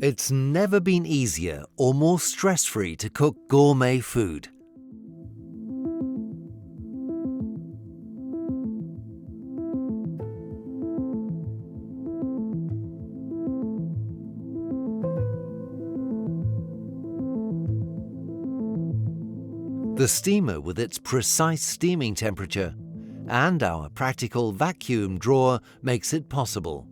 It's never been easier or more stress-free to cook gourmet food. The steamer with its precise steaming temperature and our practical vacuum drawer makes it possible.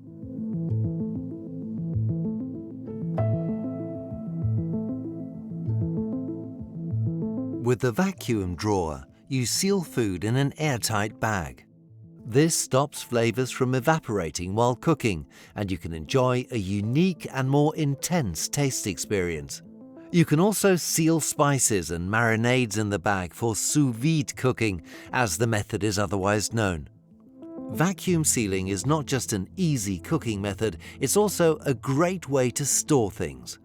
With the vacuum drawer, you seal food in an airtight bag. This stops flavors from evaporating while cooking, and you can enjoy a unique and more intense taste experience. You can also seal spices and marinades in the bag for sous vide cooking, as the method is otherwise known. Vacuum sealing is not just an easy cooking method, it's also a great way to store things.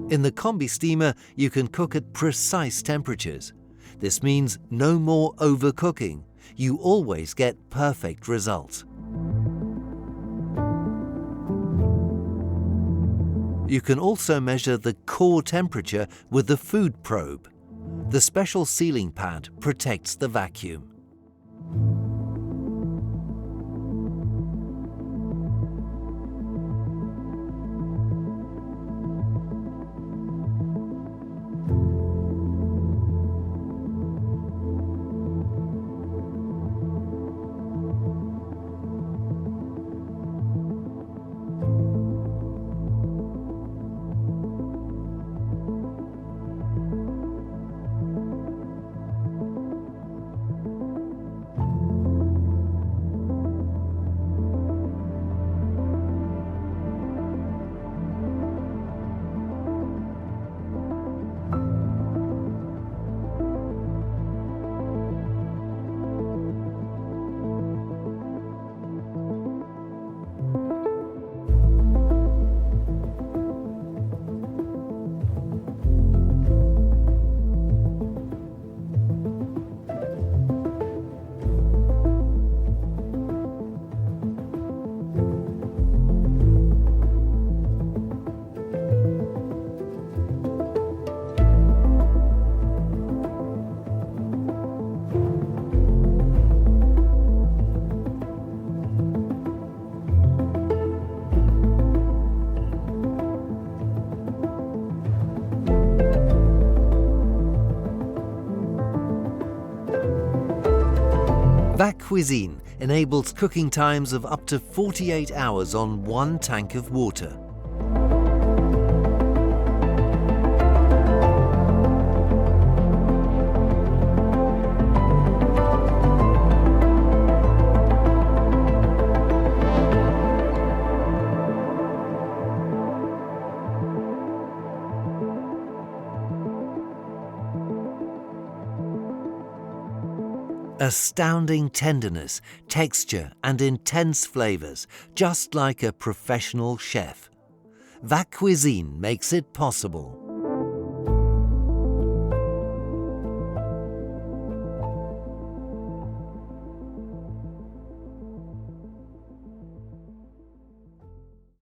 In the CombiSteamer, you can cook at precise temperatures. This means no more overcooking. You always get perfect results. You can also measure the core temperature with the food probe. The special sealing pad protects the vacuum. Vacuisine enables cooking times of up to 48 hours on one tank of water. Astounding tenderness, texture and intense flavors, just like a professional chef. Vacuisine makes it possible.